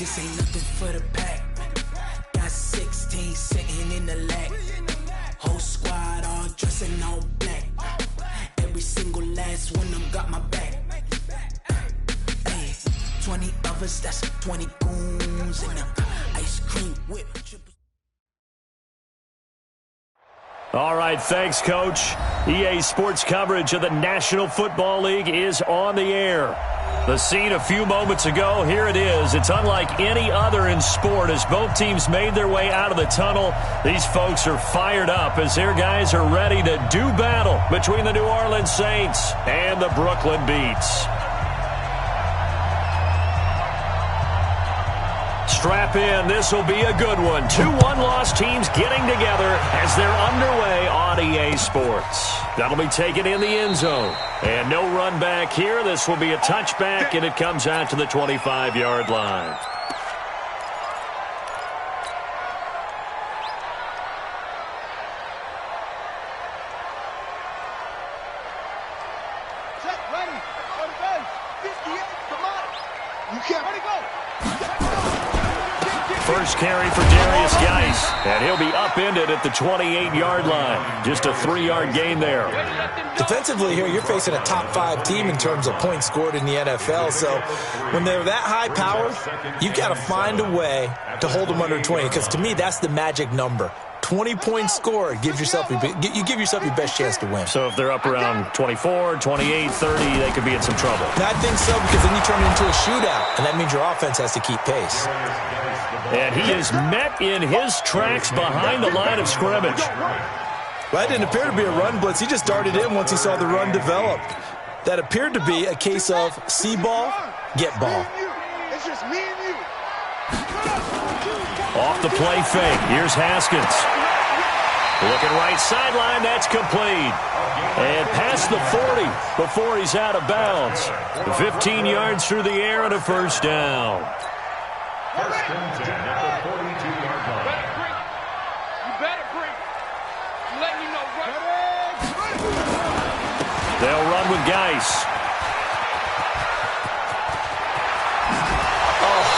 This ain't nothing for the pack. Got 16 sitting in the lag. Whole squad all dressing all black. Every single last one of them got my back. Hey, 20 of us, that's 20 goons in the ice cream whip. All right, thanks, Coach. EA Sports coverage of the National Football League is on the air. The scene a few moments ago, here it is. It's unlike any other in sport as both teams made their way out of the tunnel. These folks are fired up as their guys are ready to do battle between the New Orleans Saints and the Brooklyn Beats. Strap in. This will be a good one. 2 one-loss teams getting together as they're underway on EA Sports. That'll be taken in the end zone. And no run back here. This will be a touchback, and it comes out to the 25-yard line. Set, ready, on base, 58, come on. You can't, ready, go. First carry for Darius Geis, and he'll be upended at the 28-yard line. Just a 3-yard gain there. Defensively here, you're facing a top 5 team in terms of points scored in the NFL. So when they're that high power, you've got to find a way to hold them under 20. Because to me, that's the magic number. 20 points scored, you give yourself your best chance to win. So if they're up around 24, 28, 30, they could be in some trouble. No, I think so, because then you turn it into a shootout, and that means your offense has to keep pace. And he is met in his tracks behind the line of scrimmage. Well, that didn't appear to be a run blitz. He just darted in once he saw the run develop. That appeared to be a case of see ball, get ball. It's just me and you. Off the play fake. Here's Haskins. Looking right sideline. That's complete. And past the 40 before he's out of bounds. 15 yards through the air and a first down. First down at the 42-yard line. You better break. I'm letting you know right. They'll run with Geis.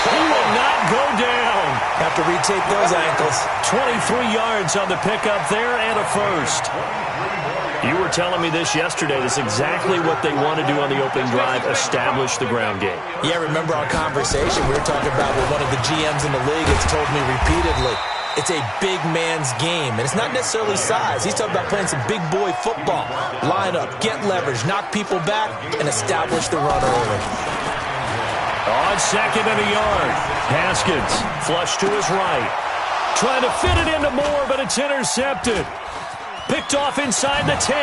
He will not go down. Have to retake those ankles. 23 yards on the pickup there and a first. You were telling me this yesterday. This is exactly what they want to do on the opening drive, establish the ground game. Yeah, remember our conversation? We were talking about what one of the GMs in the league has told me repeatedly. It's a big man's game, and it's not necessarily size. He's talking about playing some big boy football. Line up, get leverage, knock people back, and establish the run early. On second and a yard. Haskins flush to his right. Trying to fit it into Moore, but it's intercepted. Picked off inside the 10.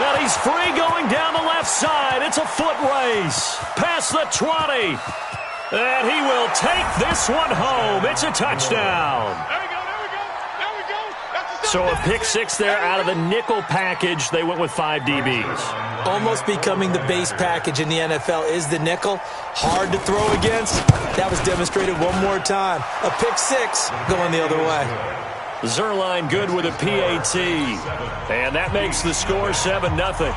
And he's free going down the left side. It's a foot race. Past the 20. And he will take this one home. It's a touchdown. So a pick six there out of the nickel package. They went with 5 DBs. Almost becoming the base package in the NFL is the nickel. Hard to throw against. That was demonstrated one more time. A pick six going the other way. Zerline good with a PAT. And that makes the score 7-0.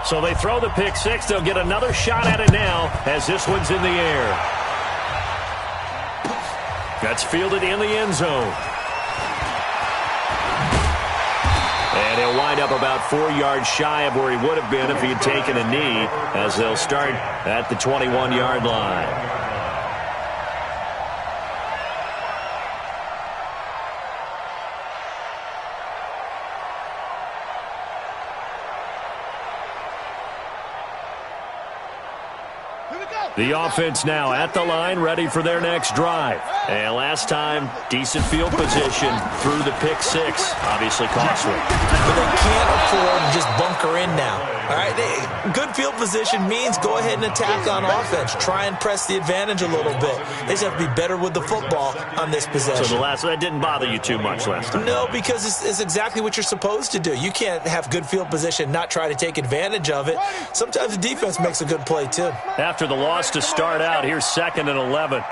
So they throw the pick six. They'll get another shot at it now as this one's in the air. That's fielded in the end zone. And he'll wind up about 4 yards shy of where he would have been if he had taken a knee, as they'll start at the 21-yard line. The offense now at the line, ready for their next drive. And last time, decent field position through the pick six. Obviously costly. But they can't afford to just bunker in now. All right, good field position means go ahead and attack on offense. Try and press the advantage a little bit. They just have to be better with the football on this possession. So that didn't bother you too much last time? No, because it's exactly what you're supposed to do. You can't have good field position, not try to take advantage of it. Sometimes the defense makes a good play, too. After the loss to start out, here's 2nd and 11.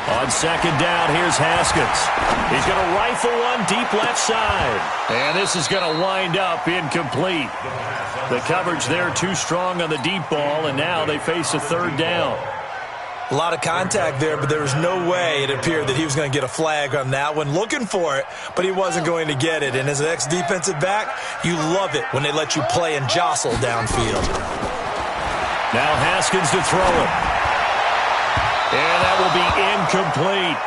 On On second down, here's Haskins. He's going to rifle one deep left side. And this is going to wind up incomplete. The coverage there too strong on the deep ball, and now they face a third down. A lot of contact there, but there was no way it appeared that he was going to get a flag on that one. Looking for it, but he wasn't going to get it. And as an ex-defensive back, you love it when they let you play and jostle downfield. Now Haskins to throw it. And that will be incomplete.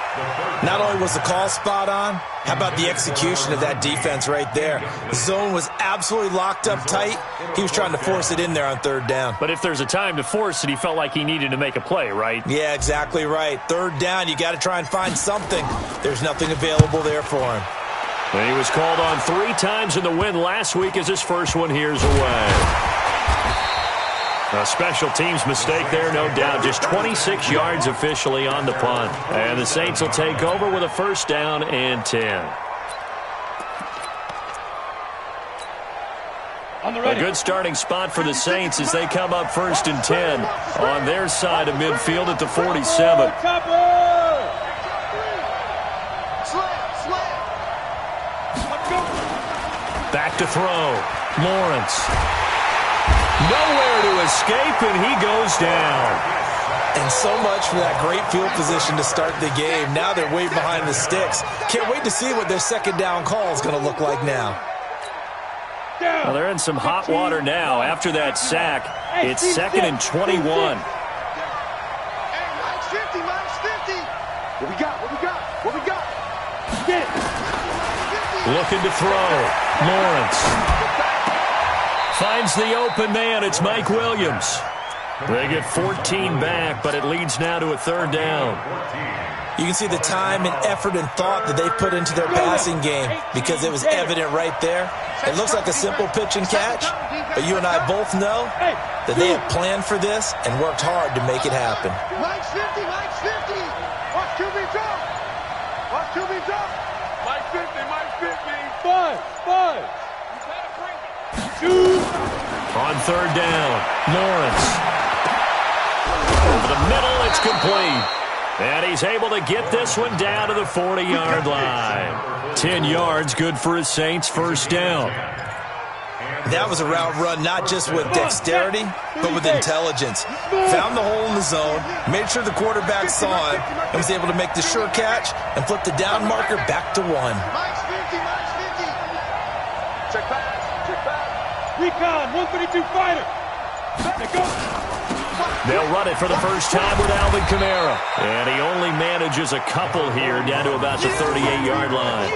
Not only was the call spot on, how about the execution of that defense right there? The zone was absolutely locked up tight. He was trying to force it in there on third down. But if there's a time to force it, he felt like he needed to make a play, right? Yeah, exactly right. Third down, you got to try and find something. There's nothing available there for him. And he was called on 3 times in the win last week as his first one here's away. A special teams mistake there, no doubt. Just 26 yards officially on the punt. And the Saints will take over with a first down and 10. A good starting spot for the Saints as they come up first and 10 on their side of midfield at the 47. Back to throw. Lawrence. Nowhere to escape, and he goes down. And so much for that great field position to start the game. Now they're way behind the sticks. Can't wait to see what their second down call is going to look like now. Well, they're in some hot water now. After that sack, it's 2nd and 21. Looking to throw. Lawrence. Finds the open man. It's Mike Williams. They get 14 back, but it leads now to a third down. You can see the time and effort and thought that they put into their passing game because it was evident right there. It looks like a simple pitch and catch, but you and I both know that they have planned for this and worked hard to make it happen. Mike's 50, Mike's 50. Watch QB drop. Watch QB drop. Mike's 50, Mike's 50. 5. On third down, Lawrence. Over the middle, it's complete. And he's able to get this one down to the 40-yard line. 10 yards, good for his Saints' first down. That was a route run not just with dexterity, but with intelligence. Found the hole in the zone, made sure the quarterback saw him, and was able to make the sure catch and flip the down marker back to 1. Mike's 50, Mike's 50. Check pass. Recon, 132 fighter. They'll run it for the first time with Alvin Kamara. And he only manages a couple here down to about the 38-yard line.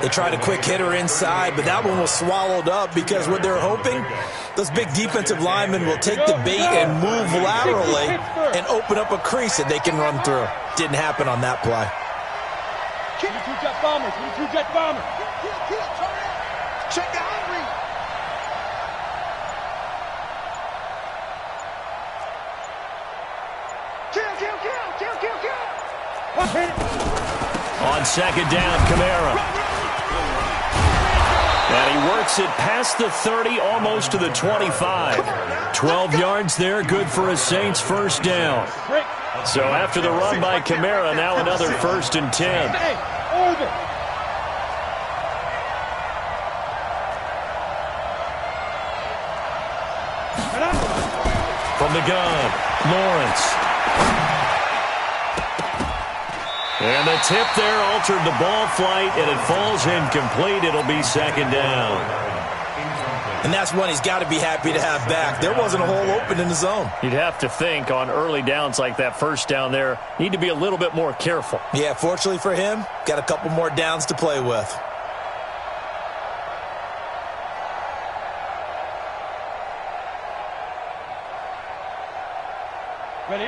They tried a quick hitter inside, but that one was swallowed up because what they're hoping, those big defensive linemen will take the bait and move laterally and open up a crease that they can run through. Didn't happen on that play. 22 jet bombers, 22 jet bombers. Check out. On second down, Kamara. And he works it past the 30, almost to the 25. 12 yards there, good for a Saints first down. So after the run by Kamara, now another 1st and 10. From the gun, Lawrence. And the tip there altered the ball flight, and it falls incomplete. It'll be second down. And that's one he's got to be happy to have back. There wasn't a hole open in the zone. You'd have to think on early downs like that first down there, need to be a little bit more careful. Yeah, fortunately for him, got a couple more downs to play with.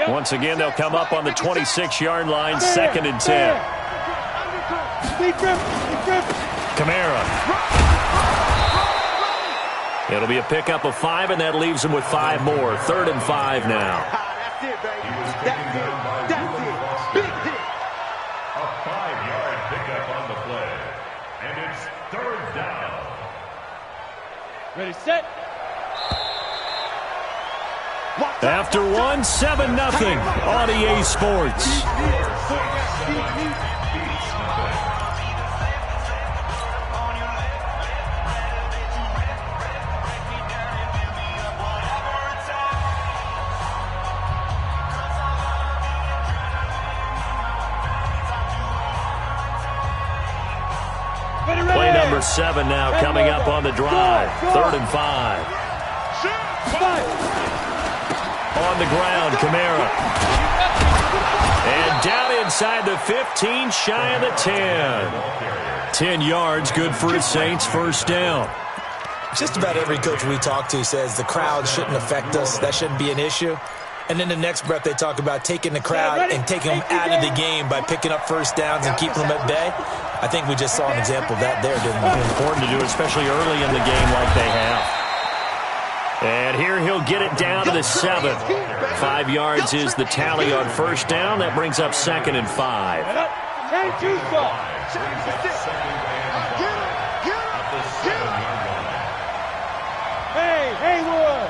Once again, they'll come up on the 26-yard line, 2nd and 10. Kamara. It'll be a pickup of 5, and that leaves them with 5 more. 3rd and 5 now. That's it, baby. That's it. That's it. Big hit. A 5-yard pickup on the play. And it's 3rd down. Ready, set. After one, 7-0 on EA Sports. Play number 7 now coming up on the drive. 3rd and 5. On the ground, Kamara. And down inside the 15, shy of the 10. 10 yards, good for the Saints, first down. Just about every coach we talk to says the crowd shouldn't affect us. That shouldn't be an issue. And then the next breath they talk about taking the crowd and taking them out of the game by picking up first downs and keeping them at bay. I think we just saw an example of that there, didn't we? Important to do, especially early in the game like they have. And here he'll get it down to the 7. 5 yards is the tally on first down. That brings up 2nd and 5. Hey, Haywood.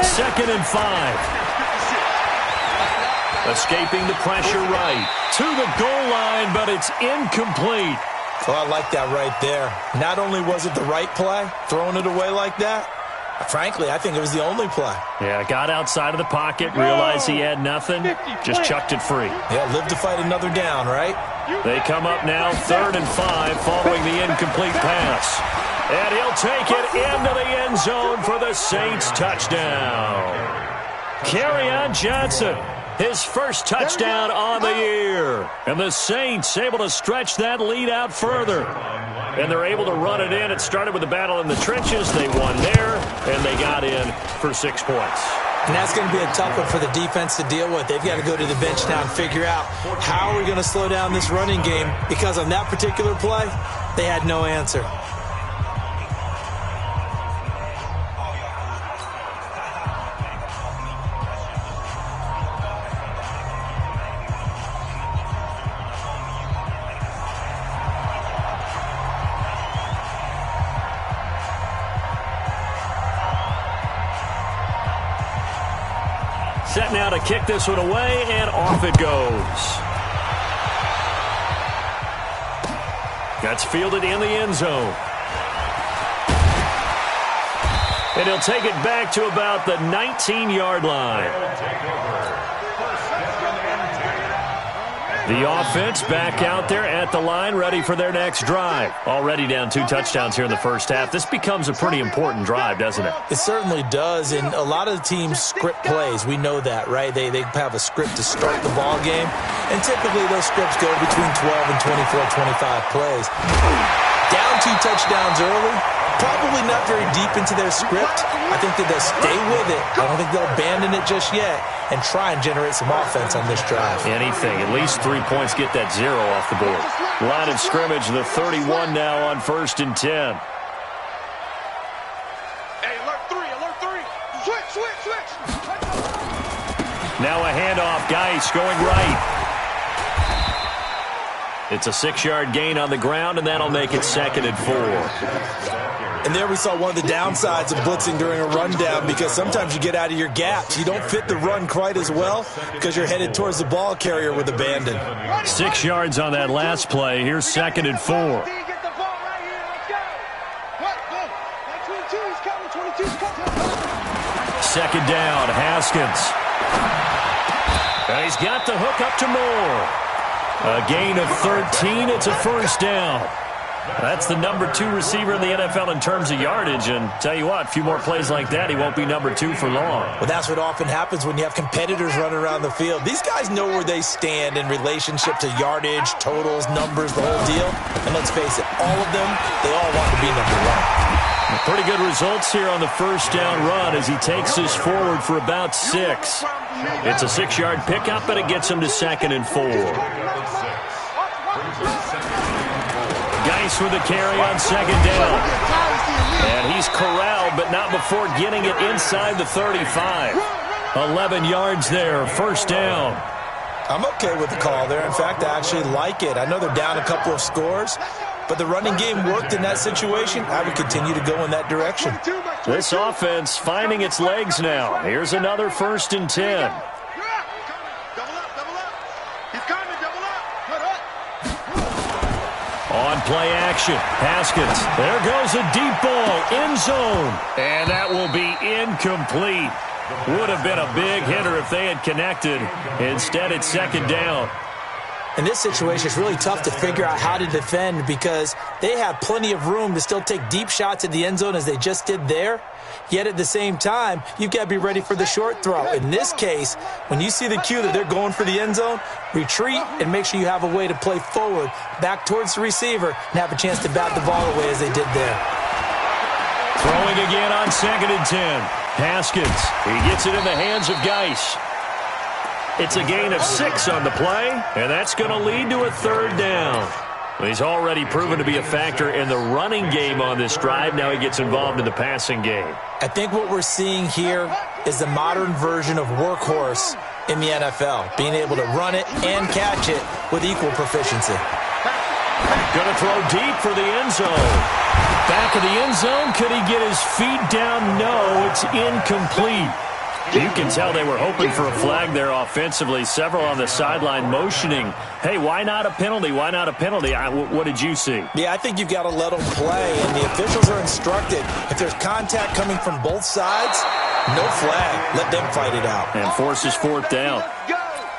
2nd and 5. Escaping the pressure right to the goal line, but it's incomplete. Well, I like that right there. Not only was it the right play, throwing it away like that, frankly, I think it was the only play. Yeah, got outside of the pocket, realized he had nothing, just chucked it free. Yeah, live to fight another down, right? They come up now 3rd and 5 following the incomplete pass. And he'll take it into the end zone for the Saints touchdown. Kerryon Johnson, his first touchdown on the year. And the Saints able to stretch that lead out further. And they're able to run it in. It started with a battle in the trenches. They won there, and they got in for 6 points. And that's going to be a tough one for the defense to deal with. They've got to go to the bench now and figure out how are we going to slow down this running game, because on that particular play, they had no answer. Set now to kick this one away, and off it goes. That's fielded in the end zone. And he'll take it back to about the 19-yard line. The offense back out there at the line, ready for their next drive. Already down 2 touchdowns here in the first half. This becomes a pretty important drive, doesn't it? It certainly does, and a lot of the teams script plays. We know that, right? They have a script to start the ball game, and typically those scripts go between 12 and 24, 25 plays. Down 2 touchdowns early, probably not very deep into their script. I think that they'll stay with it. I don't think they'll abandon it just yet and try and generate some offense on this drive. Anything. At least 3 points get that 0 off the board. Line of scrimmage, the 31 now on 1st and 10. Hey, alert 3. Switch. Now a handoff. Geis going right. It's a 6-yard gain on the ground, and that'll make it 2nd and 4. And there we saw one of the downsides of blitzing during a rundown, because sometimes you get out of your gaps. You don't fit the run quite as well because you're headed towards the ball carrier with abandon. 6 yards on that last play. Here's 2nd and 4. Second down, Haskins. And he's got the hook up to Moore. A gain of 13. It's a first down. That's the number 2 receiver in the NFL in terms of yardage, and tell you what, a few more plays like that, he won't be number 2 for long. Well, that's what often happens when you have competitors running around the field. These guys know where they stand in relationship to yardage, totals, numbers, the whole deal. And let's face it, all of them, they all want to be number 1. Pretty good results here on the first down run as he takes this forward for about 6. It's a 6-yard pickup, and it gets him to 2nd and 4. Geis with a carry on 2nd down. And he's corralled, but not before getting it inside the 35. 11 yards there, first down. I'm okay with the call there. In fact, I actually like it. I know they're down a couple of scores, but the running game worked in that situation. I would continue to go in that direction. This offense finding its legs now. Here's another 1st and 10. On play action, Haskins. There goes a deep ball, end zone. And that will be incomplete. Would have been a big hitter if they had connected. Instead, it's 2nd down. In this situation, it's really tough to figure out how to defend because they have plenty of room to still take deep shots at the end zone as they just did there. Yet at the same time, you've got to be ready for the short throw. In this case, when you see the cue that they're going for the end zone, retreat and make sure you have a way to play forward, back towards the receiver, and have a chance to bat the ball away as they did there. Throwing again on 2nd and 10. Haskins, he gets it in the hands of Geis. It's a gain of 6 on the play, and that's going to lead to a 3rd down. He's already proven to be a factor in the running game on this drive. Now he gets involved in the passing game. I think what we're seeing here is the modern version of workhorse in the NFL, being able to run it and catch it with equal proficiency. Going to throw deep for the end zone. Back of the end zone. Could he get his feet down? No, it's incomplete. You can tell they were hoping for a flag there offensively. Several on the sideline motioning, hey, why not a penalty? Why not a penalty? What did you see? Yeah, I think you've got to let them play, and the officials are instructed. If there's contact coming from both sides, no flag. Let them fight it out. And forces 4th down.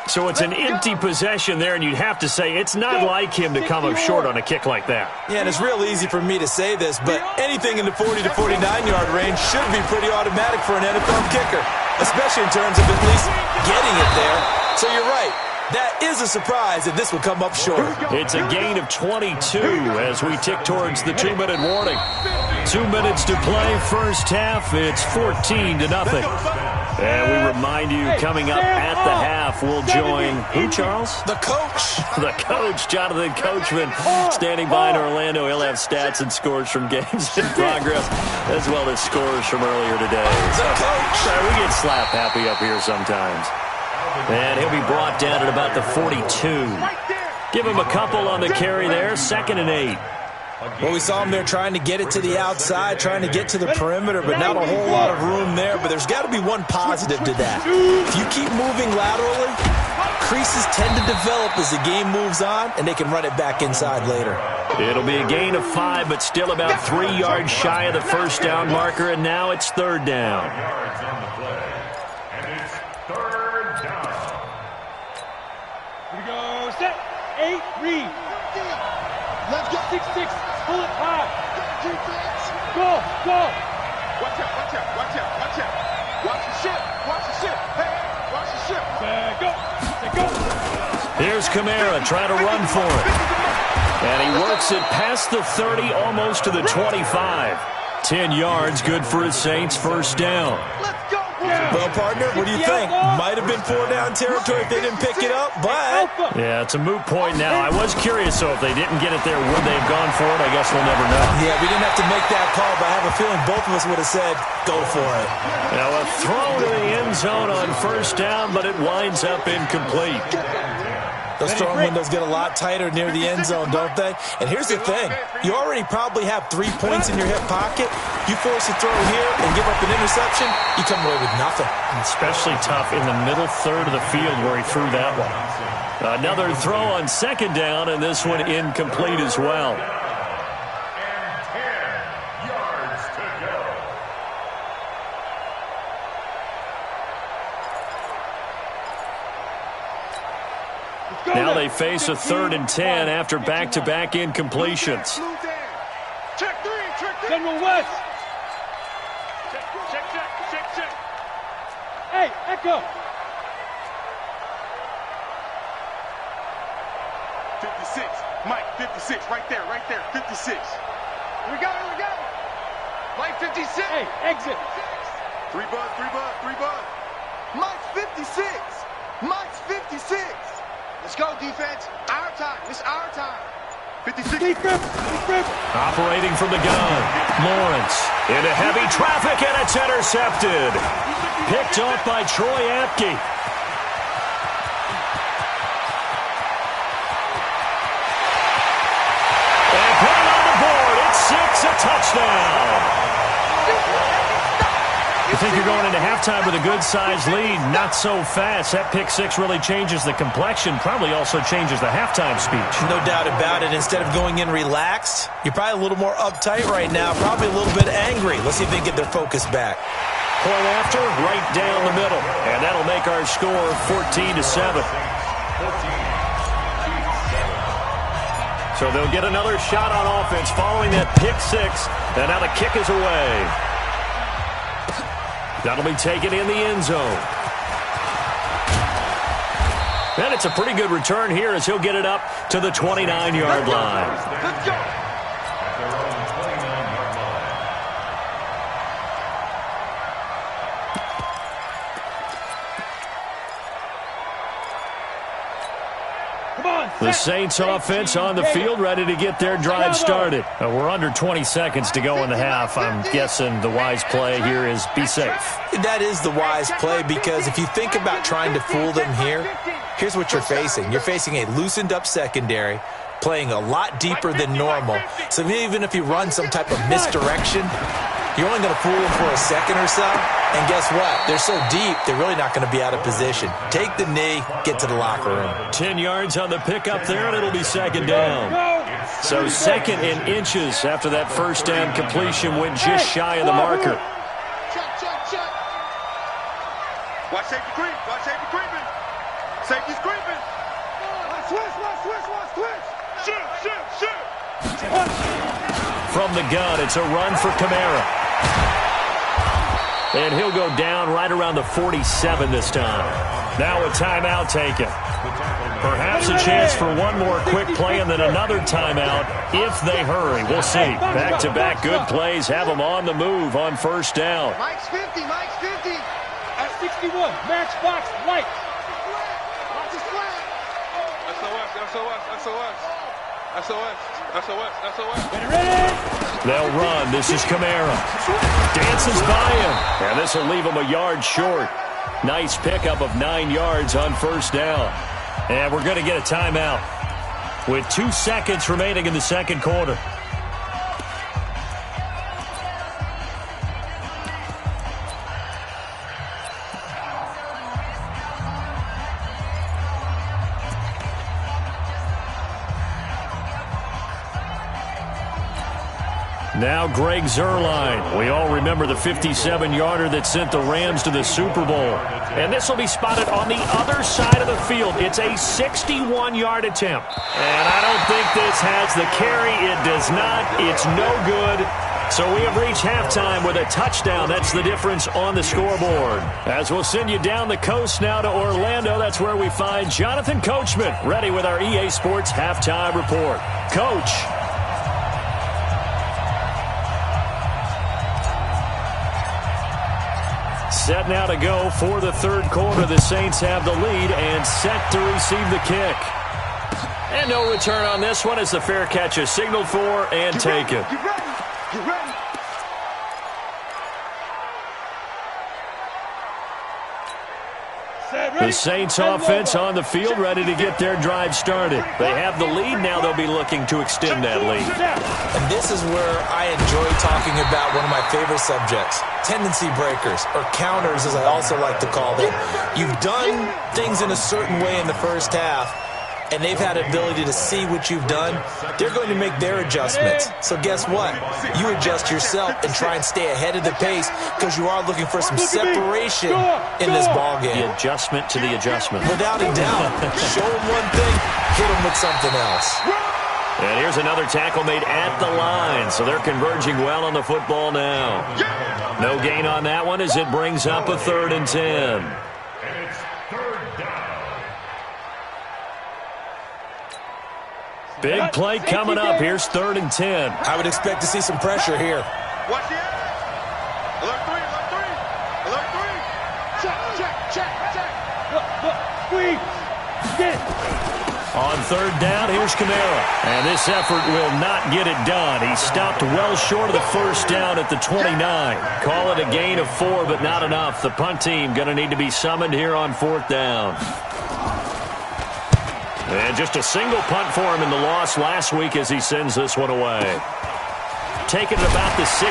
So it's an empty possession there, and you'd have to say it's not like him to come up short on a kick like that. Yeah, and it's real easy for me to say this, but anything in the 40 to 49-yard range should be pretty automatic for an NFL kicker, especially in terms of at least getting it there. So you're right. That is a surprise if this will come up short. It's a gain of 22 as we tick towards the 2-minute warning. 2 minutes to play, first half. It's 14-0. And we remind you, coming up at the half, we'll join who, Charles? The coach. The coach, Jonathan Coachman, standing by in Orlando. He'll have stats and scores from games in progress, as well as scores from earlier today. The coach. We get slap happy up here sometimes. And he'll be brought down at about the 42. Give him a couple on the carry there, 2nd and 8. Well, we saw him there trying to get it to the outside, trying to get to the perimeter, but not a whole lot of room there. But there's got to be one positive to that. If you keep moving laterally, creases tend to develop as the game moves on, and they can run it back inside later. It'll be a gain of 5, but still about 3 yards shy of the first down marker, and now it's 3rd down. And it's 3rd down. Here we go. Set. 8, read. Let's go. 6-6. Pull it high. Go. Watch out. Watch the ship. Hey, watch the ship. Go. Here's Kamara trying to run for it. And he works it past the 30, almost to the 25. 10 yards, good for his Saints, first down. Let's go. Well, partner, what do you think? Might have been 4-down territory if they didn't pick it up, but... Yeah, it's a moot point now. I was curious, so if they didn't get it there, would they have gone for it? I guess we'll never know. Yeah, we didn't have to make that call, but I have a feeling both of us would have said, go for it. Now, a throw to the end zone on first down, but it winds up incomplete. Those throwing windows get a lot tighter near the end zone, don't they? And here's the thing. You already probably have 3 points in your hip pocket. You force a throw here and give up an interception, you come away with nothing. Especially tough in the middle third of the field where he threw that one. Another throw on 2nd down, and this one incomplete as well. And 10 yards to go. Now they face a 3rd and 10 after back-to-back incompletions. Check. General West. Check. Hey, Echo. 56. Mike, 56. Right there. 56. Here we go. Mike 56. Hey, exit. 3 bud. Mike's 56. Mike's 56. Let's go, defense. Our time. It's our time. 56. Defense. Operating from the gun. Lawrence into heavy traffic, and it's intercepted. Picked off by Troy Apke. And put it touchdown. You think you're going into halftime with a good-sized lead, not so fast. That pick six really changes the complexion, probably also changes the halftime speech. No doubt about it. Instead of going in relaxed, you're probably a little more uptight right now, probably a little bit angry. Let's see if they can get their focus back. Point after, right down the middle. And that'll make our score 14-7. So they'll get another shot on offense following that pick six. And now the kick is away. That'll be taken in the end zone. And it's a pretty good return here as he'll get it up to the 29-yard line. Let's go. The Saints offense on the field, ready to get their drive started. We're under 20 seconds to go in the half. I'm guessing the wise play here is be safe. That is the wise play, because if you think about trying to fool them here, here's what you're facing. You're facing a loosened up secondary, playing a lot deeper than normal. So even if you run some type of misdirection, you're only going to fool them for a second or so. And guess what? They're so deep, they're really not going to be out of position. Take the knee, get to the locker room. 10 yards on the pickup there, and it'll be second down. So second in inches after that first down completion went just shy of the marker. Watch safety creep. Watch safety creeping. Safety's creeping. Watch switch. Shoot. From the gun, it's a run for Kamara. And he'll go down right around the 47 this time. Now a timeout taken. Perhaps a chance for one more quick play and then another timeout if they hurry. We'll see. Back-to-back good plays have them on the move on first down. Mike's 50. At 61, matchbox light. Watch his flag. SOS. Get ready. They'll run. This is Kamara. Dances by him. And this will leave him a yard short. Nice pickup of 9 yards on first down. And we're going to get a timeout with 2 seconds remaining in the second quarter. Now Greg Zuerlein. We all remember the 57-yarder that sent the Rams to the Super Bowl. And this will be spotted on the other side of the field. It's a 61-yard attempt. And I don't think this has the carry. It does not. It's no good. So we have reached halftime with a touchdown. That's the difference on the scoreboard. As we'll send you down the coast now to Orlando, that's where we find Jonathan Coachman, ready with our EA Sports halftime report. Coach. Set now to go for the third quarter. The Saints have the lead and set to receive the kick. And no return on this one as the fair catch is signaled for and taken. Get ready. The Saints offense on the field, ready to get their drive started. They have the lead. Now they'll be looking to extend that lead. And this is where I enjoy talking about one of my favorite subjects, tendency breakers, or counters as I also like to call them. You've done things in a certain way in the first half, and they've had an ability to see what you've done. They're going to make their adjustments. So guess what? You adjust yourself and try and stay ahead of the pace because you are looking for some separation in this ballgame. The adjustment to the adjustment. Without a doubt. Show them one thing, hit them with something else. And here's another tackle made at the line, so they're converging well on the football now. No gain on that one as it brings up a 3rd and 10. And it's 3rd down. Big play coming up. Here's 3rd and 10. I would expect to see some pressure here. Watch the edge. Alert three. Look. Squeeze. Get it. On 3rd down, here's Kamara. And this effort will not get it done. He stopped well short of the first down at the 29. Call it a gain of 4, but not enough. The punt team going to need to be summoned here on 4th down. And just a single punt for him in the loss last week as he sends this one away. taking it about the 16.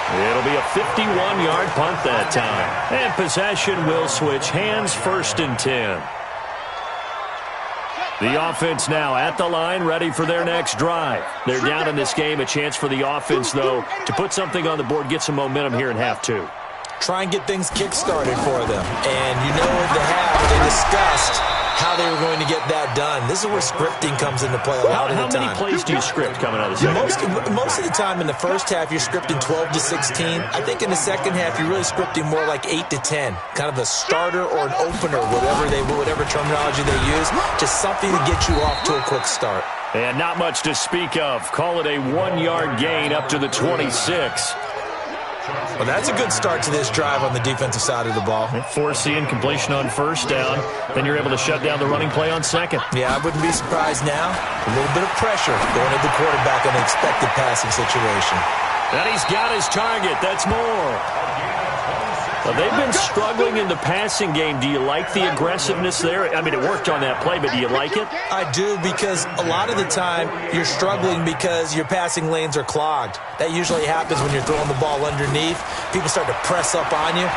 It'll be a 51-yard punt that time. And possession will switch hands, 1st and 10. The offense now at the line, ready for their next drive. They're down in this game. A chance for the offense, though, to put something on the board, get some momentum here in half 2. Try and get things kick-started for them. And you know the half, they discussed how they were going to get that done. This is where scripting comes into play a lot of the time. How many plays do you script coming out of the second? Most of the time in the first half, you're scripting 12 to 16. I think in the second half, you're really scripting more like 8 to 10. Kind of a starter or an opener, whatever terminology they use. Just something to get you off to a quick start. And not much to speak of. Call it a 1-yard gain up to the 26. Well, that's a good start to this drive on the defensive side of the ball. Foreseeing completion on 1st down. Then you're able to shut down the running play on 2nd. Yeah, I wouldn't be surprised now. A little bit of pressure going at the quarterback in an expected passing situation. And he's got his target. That's more. Well, they've been struggling in the passing game. Do you like the aggressiveness there? I mean, it worked on that play, but do you like it? I do, because a lot of the time you're struggling because your passing lanes are clogged. That usually happens when you're throwing the ball underneath. People start to press up on you,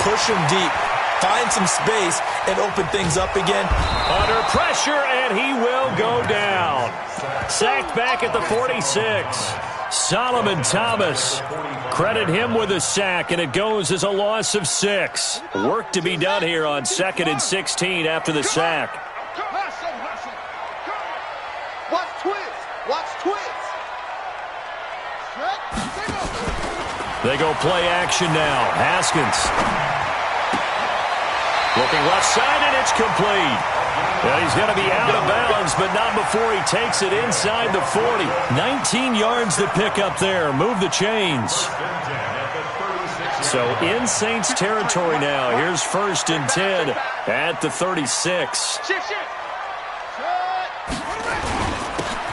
push them deep, find some space, and open things up again. Under pressure, and he will go down. Sacked back at the 46. Solomon Thomas. Credit him with a sack, and it goes as a loss of 6. Work to be done here on 2nd and 16 after the sack. Watch twist. Watch twist. They go play action now. Haskins. Looking left side, and it's complete. And he's going to be out of bounds, but not before he takes it inside the 40. 19 yards to pick up there. Move the chains. So in Saints territory now. Here's 1st and 10 at the 36.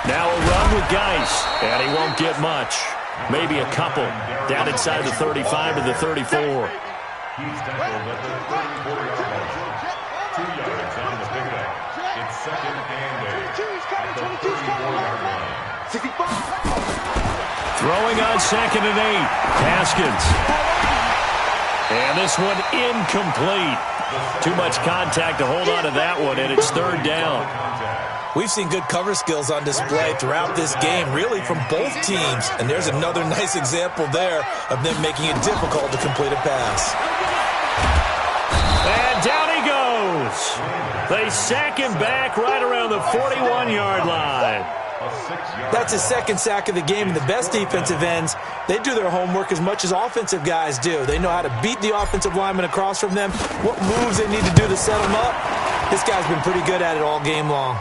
Now a run with Geis, and he won't get much. Maybe a couple. Down inside the 35 to the 34. He's tackled at the 34-yard line. 2 yards on the pickup. It's 2nd and 8 at the 34-yard line. Throwing on 2nd and 8. Haskins. And this one incomplete. Too much contact to hold on to that one, and it's 3rd down. We've seen good cover skills on display throughout this game, really from both teams. And there's another nice example there of them making it difficult to complete a pass. And down he goes. They sack him back right around the 41-yard line. That's his 2nd sack of the game. And the best defensive ends, they do their homework as much as offensive guys do. They know how to beat the offensive lineman across from them, what moves they need to do to set them up. This guy's been pretty good at it all game long.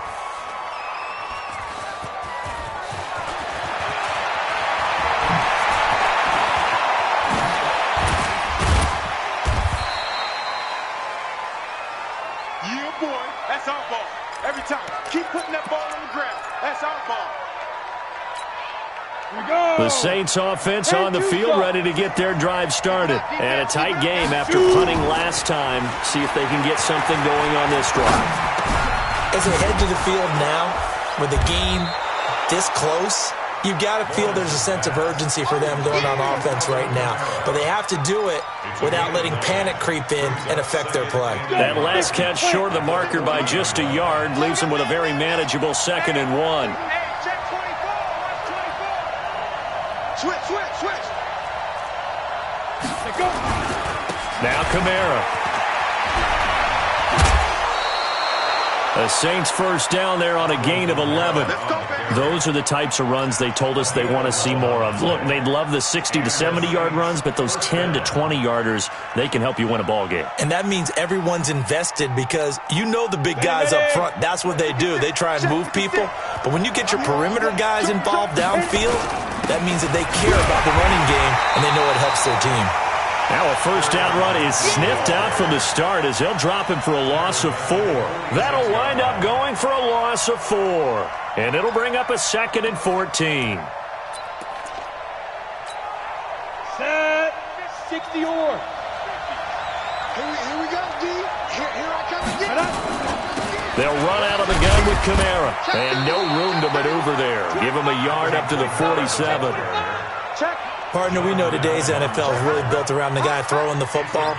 That's our ball. Every time. Keep putting that ball on the ground. That's our ball. The Saints offense on the field ready to get their drive started. And a tight game after punting last time. See if they can get something going on this drive. As they head to the field now, with the game this close, you've got to feel there's a sense of urgency for them going on offense right now. But they have to do it without letting panic creep in and affect their play. That last catch short of the marker by just a yard leaves them with a very manageable 2nd and 1. Switch. Now Kamara. The Saints 1st down there on a gain of 11. Those are the types of runs they told us they want to see more of. Look, they'd love the 60 to 70-yard runs, but those 10 to 20-yarders, they can help you win a ball game. And that means everyone's invested because you know the big guys up front, that's what they do. They try and move people. But when you get your perimeter guys involved downfield, that means that they care about the running game and they know it helps their team. Now a 1st down run is sniffed out from the start as they'll drop him for a loss of 4. That'll wind up going for a loss of 4. And it'll bring up a 2nd and 14. Set. 60 or. Here we go, D. Here I come again. They'll run out of the gun with Kamara. And no room to maneuver there. Give him a yard up to the 47. Partner, we know today's NFL is really built around the guy throwing the football.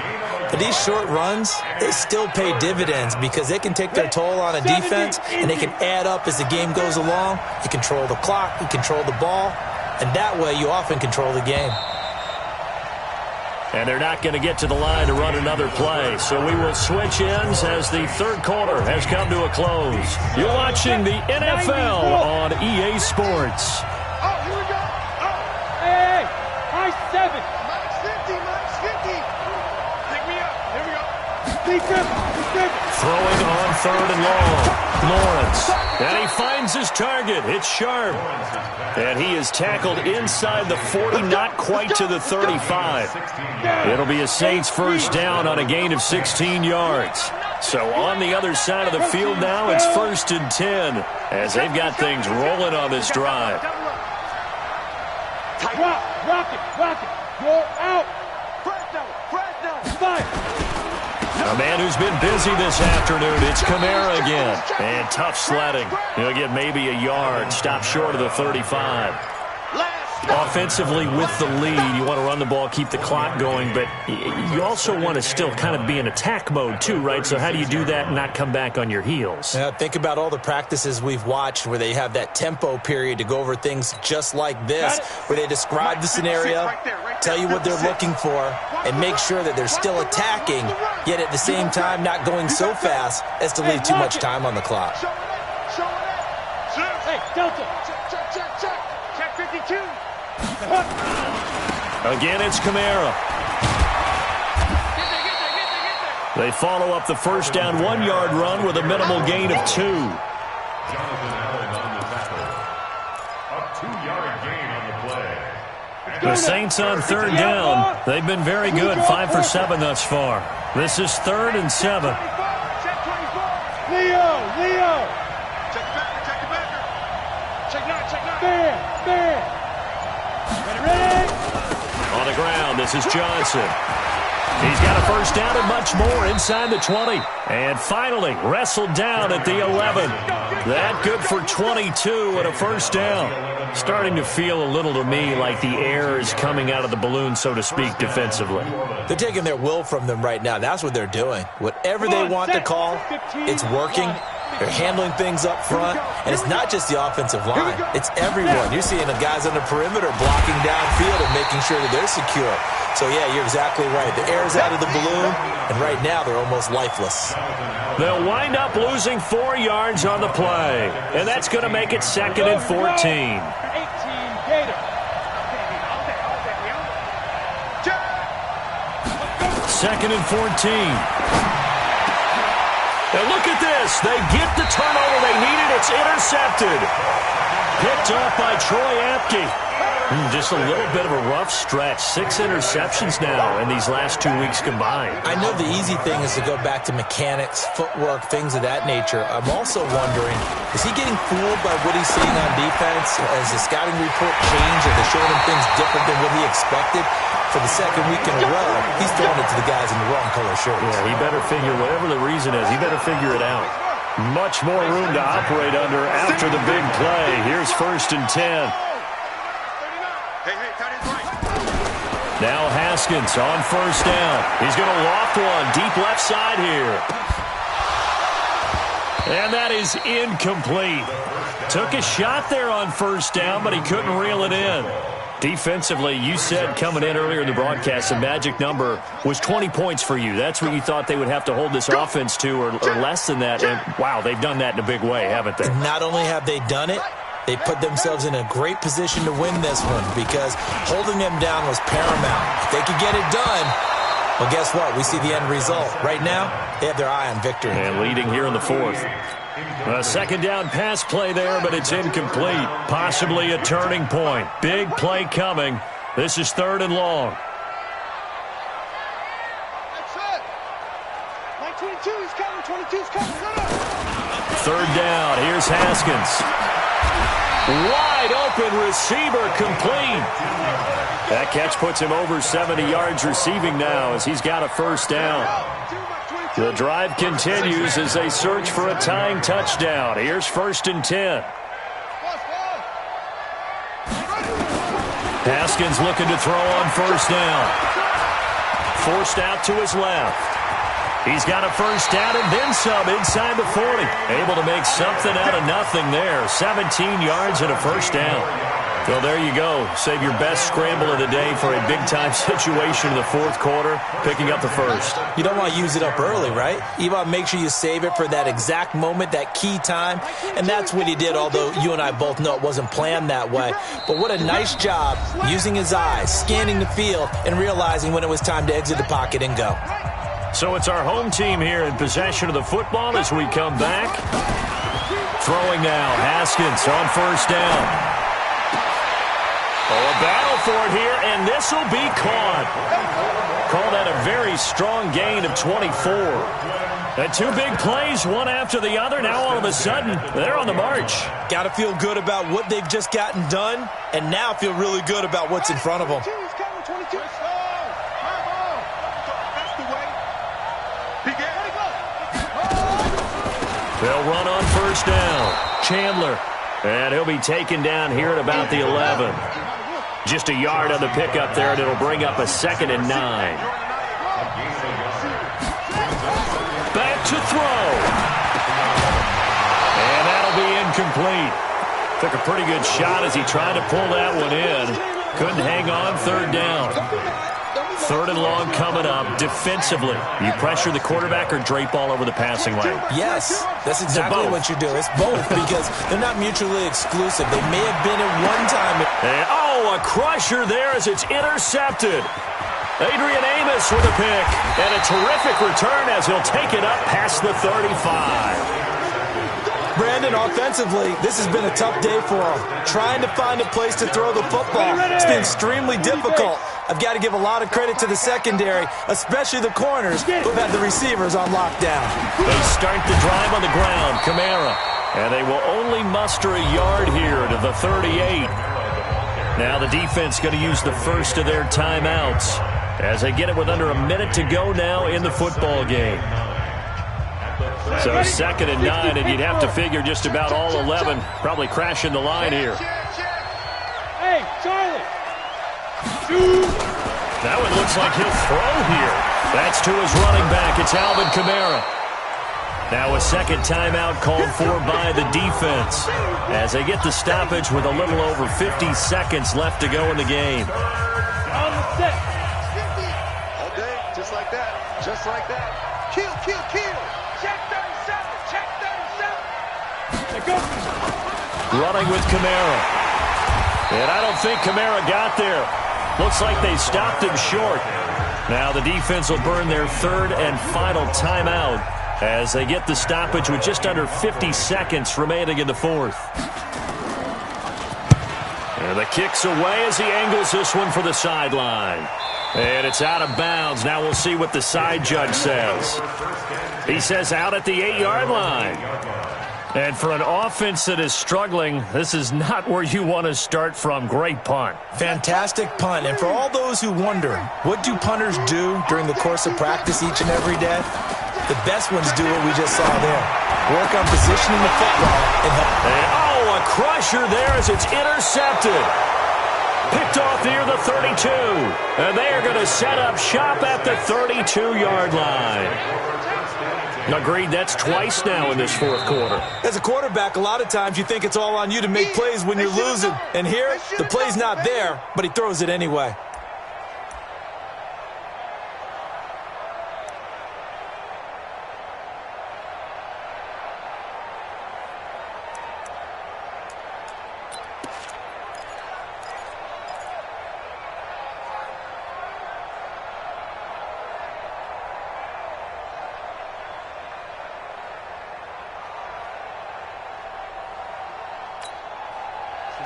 But these short runs, they still pay dividends because they can take their toll on a defense and they can add up as the game goes along. You control the clock, you control the ball, and that way you often control the game. And they're not going to get to the line to run another play. So we will switch ends as the third quarter has come to a close. You're watching the NFL on EA Sports. Oh, here we go. Oh. Hey, high 7. -50. Pick me up. Here we go. Defense. Throwing on third and long. Lawrence. And he finds his target. It's Sharp. And he is tackled inside the 40, not quite to the 35. It'll be a Saints first down on a gain of 16 yards. So on the other side of the field now, it's 1st and 10 as they've got things rolling on this drive. Rock it. You're out. First down. Fire. A man who's been busy this afternoon, it's Kamara again. And tough sledding. He'll get maybe a yard, stop short of the 35. Offensively with the lead, you want to run the ball, keep the clock going, but you also want to still kind of be in attack mode too, right? So how do you do that and not come back on your heels? Yeah, think about all the practices we've watched where they have that tempo period to go over things just like this, where they describe the scenario, tell you what they're looking for, and make sure that they're still attacking, yet at the same time not going so fast as to leave too much time on the clock. Hey, Delta. Check 52. Again, it's Kamara. They follow up the first down 1-yard run with a minimal gain of 2. Jonathan Allen on the tackle. A 2-yard gain on the play. The Saints on third down. They've been very good, 5 for 7 thus far. This is 3rd and 7. Leo. Check the backer. Check 9. Bam. Ready. On the ground, this is Johnson. He's got a first down and much more inside the 20. And finally, wrestled down at the 11. That good for 22 and a first down. Starting to feel a little to me like the air is coming out of the balloon, so to speak, defensively. They're taking their will from them right now. That's what they're doing. Whatever they want to call, it's working. They're handling things up front, and it's not just the offensive line. It's everyone. You're seeing the guys on the perimeter blocking downfield and making sure that they're secure. So, yeah, you're exactly right. The air's out of the balloon, and right now they're almost lifeless. They'll wind up losing 4 yards on the play, and that's going to make it 2nd and 14. 18 Gator. 2nd and 14. And look at this. They get the turnover they needed. It's intercepted. Picked off by Troy Apke. Just a little bit of a rough stretch. 6 interceptions now in these last 2 weeks combined. I know the easy thing is to go back to mechanics, footwork, things of that nature. I'm also wondering, is he getting fooled by what he's seeing on defense? Has the scouting report changed? Are they showing him things different than what he expected? For the second week in a row, he's throwing it to the guys in the wrong color shirts. Yeah, he better figure, whatever the reason is, he better figure it out. Much more room to operate under after the big play. Here's 1st and 10. Now Haskins on first down. He's going to loft one deep left side here. And that is incomplete. Took a shot there on first down, but he couldn't reel it in. Defensively, you said coming in earlier in the broadcast, the magic number was 20 points for you. That's what you thought they would have to hold this offense to, or less than that. And, wow, they've done that in a big way, haven't they? And not only have they done it, they put themselves in a great position to win this one because holding them down was paramount. If they could get it done, well, guess what? We see the end result. Right now, they have their eye on victory. And leading here in the 4th. A second down pass play there, but it's incomplete. Possibly a turning point. Big play coming. This is 3rd and long. That's it. 922's coming. 22's coming. 3rd down. Here's Haskins. Wide open receiver complete. That catch puts him over 70 yards receiving now as he's got a first down. The drive continues as they search for a tying touchdown. Here's 1st and 10. Haskins looking to throw on 1st down. Forced out to his left. He's got a 1st down and then some inside the 40. Able to make something out of nothing there. 17 yards and a 1st down. Well, there you go. Save your best scramble of the day for a big-time situation in the 4th quarter, picking up the 1st. You don't want to use it up early, right? You want to make sure you save it for that exact moment, that key time, and that's what he did, although you and I both know it wasn't planned that way. But what a nice job using his eyes, scanning the field, and realizing when it was time to exit the pocket and go. So it's our home team here in possession of the football as we come back. Throwing now, Haskins on 1st down. Oh, a battle for it here, and this will be caught. Call that a very strong gain of 24. And 2 big plays, one after the other. Now all of a sudden, they're on the march. Got to feel good about what they've just gotten done, and now feel really good about what's in front of them. They'll run on 1st down. Chandler. And he'll be taken down here at about the 11. Just a yard on the pickup there, and it'll bring up a 2nd and 9. Back to throw. And that'll be incomplete. Took a pretty good shot as he tried to pull that one in. Couldn't hang on, 3rd down. 3rd and long coming up. Defensively, you pressure the quarterback or drape all over the passing lane? Yes, that's exactly what you do. It's both because they're not mutually exclusive. They may have been at one time. And, a crusher there as it's intercepted. Adrian Amos with a pick. And a terrific return as he'll take it up past the 35. Brandon, offensively, this has been a tough day for him. Trying to find a place to throw the football. It's been extremely difficult. I've got to give a lot of credit to the secondary, especially the corners who've had the receivers on lockdown. They start the drive on the ground. Kamara. And they will only muster a yard here to the 38. Now the defense going to use the first of their timeouts as they get it with under a minute to go now in the football game. So 2nd and 9, and you'd have to figure just about all 11 probably crashing the line here. Hey, Charlie. That one looks like he'll throw here. That's to his running back. It's Alvin Kamara. Now a 2nd timeout called for by the defense as they get the stoppage with a little over 50 seconds left to go in the game. On the set. All day, just like that. Just like that. Kill, kill, kill. Check 37. Check 37. Let go. Running with Kamara. And I don't think Kamara got there. Looks like they stopped him short. Now the defense will burn their 3rd and final timeout as they get the stoppage with just under 50 seconds remaining in the 4th. And the kick's away as he angles this one for the sideline. And it's out of bounds. Now we'll see what the side judge says. He says out at the 8-yard line. And for an offense that is struggling, this is not where you want to start from. Great punt. Fantastic punt. And for all those who wonder, what do punters do during the course of practice each and every day? The best ones do what we just saw there. Work on positioning the football and help. And, a crusher there as it's intercepted. Picked off near the 32. And they are going to set up shop at the 32-yard line. Agreed, that's twice now in this 4th quarter. As a quarterback, a lot of times you think it's all on you to make plays when you're losing. And here, the play's not there, but he throws it anyway.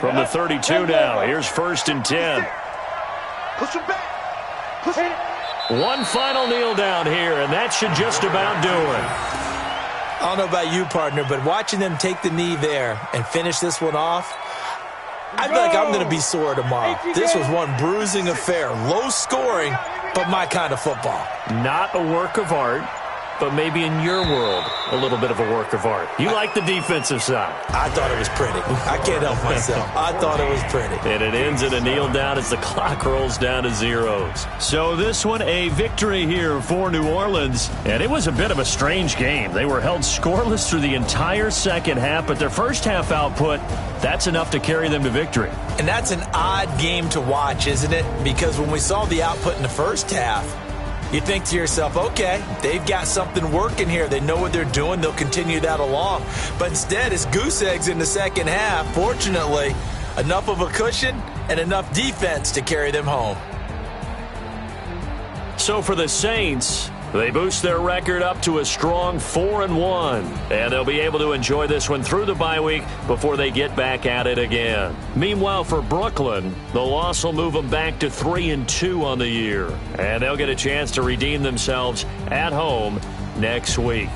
From the 32 now, here's 1st and 10. Push him back. Push him. One final kneel down here, and that should just about do it. I don't know about you, partner, but watching them take the knee there and finish this one off, I feel like I'm going to be sore tomorrow. This was one bruising affair. Low scoring, but my kind of football. Not a work of art. but maybe in your world, a little bit of a work of art. You like the defensive side. I thought it was pretty. I can't help myself. I thought it was pretty. And it ends in a kneel down as the clock rolls down to zeros. So this one, a victory here for New Orleans. And it was a bit of a strange game. They were held scoreless through the entire second half, but their first half output, that's enough to carry them to victory. And that's an odd game to watch, isn't it? Because when we saw the output in the first half, you think to yourself, okay, they've got something working here. They know what they're doing. They'll continue that along. But instead, it's goose eggs in the second half. Fortunately, enough of a cushion and enough defense to carry them home. So for the Saints, they boost their record up to a strong 4-1, and they'll be able to enjoy this one through the bye week before they get back at it again. Meanwhile, for Brooklyn, the loss will move them back to 3-2 on the year, and they'll get a chance to redeem themselves at home next week.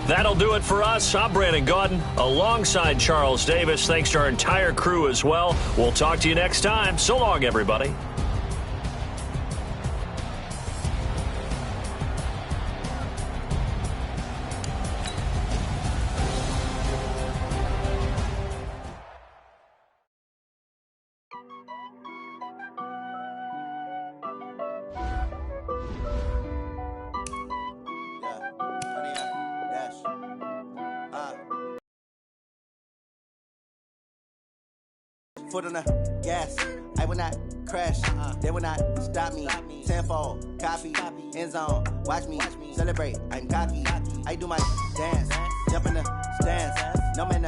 That'll do it for us. I'm Brandon Gaudin alongside Charles Davis. Thanks to our entire crew as well. We'll talk to you next time. So long, everybody. Foot on the gas, I will not crash, they will not stop me, tenfold, copy, end zone, watch me, celebrate, I'm cocky, I do my dance, jump in the stands, no man,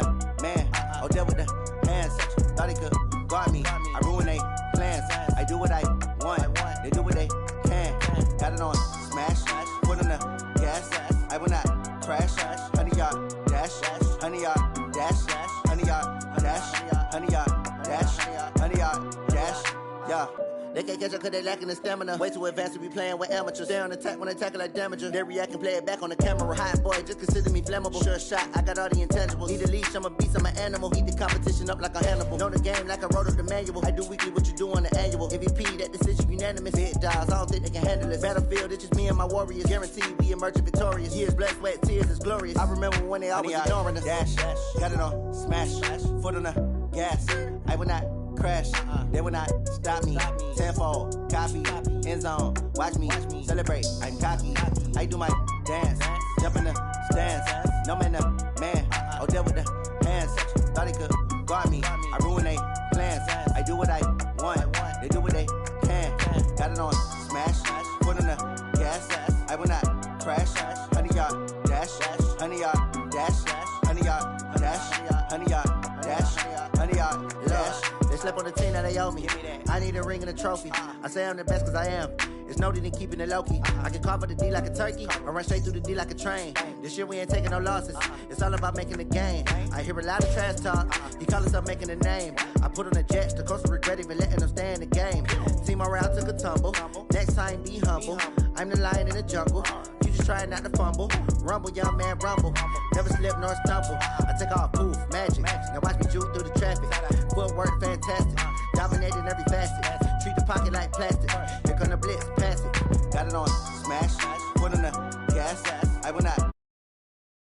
oh there with the hands, thought he could guard me, I ruin they plans, I do what I want, they do what they can, got it on smash, foot on the gas, I will not crash, 100-yard dash, 100-yard dash, 100-yard dash, 100-yard dash, 100-yard dash, yeah. They can't catch up cause they lacking the stamina. Way too advanced to be playing with amateurs. Stay on attack when they tackle like damager. They react and play it back on the camera. Hot boy, just consider me flammable. Sure shot, I got all the intangibles. Need a leash, I'm a beast, I'm an animal. Eat the competition up like a Hannibal. Know the game like I wrote up the manual. I do weekly what you do on the annual. MVP, that decision unanimous. Big dials, I don't think they can handle it. Battlefield, it's just me and my warriors. Guaranteed we emerge victorious. Years, blood, sweat, tears, it's glorious. I remember when they always ignoring us. Dash, got it on smash, foot on the gas. I will not crash, they will not stop me, tenfold, copy, end zone, watch me, celebrate, I'm cocky, I do my dance, jump in the stands, no man, oh there with the hands, thought he could guard me, I ruin they plans, I do what I want, they do what they can, got it on smash, foot on the gas, I will not crash, 100-yard dash, 100-yard dash, 100-yard dash, 100-yard dash, 100-yard dash. They slept on the team that they owe me. I need a ring and a trophy. I say I'm the best cause I am. It's noted in keeping it low-key. I can carve up the D like a turkey or run straight through the D like a train. This year we ain't taking no losses. It's all about making the game. I hear a lot of trash talk. He call himself making a name. I put on the Jets. The coach will regret even letting them stay in the game. Team morale took a tumble. Next time be humble. I'm the lion in the jungle. You just try not to fumble. Rumble, young man, rumble. Never slip nor stumble. I take off, poof, magic. Now watch me juke through the traffic. Footwork fantastic. Dominating every facet. Treat the pocket like plastic. Here come the blitz, pass it. Got it on smash. Foot on the gas. I will not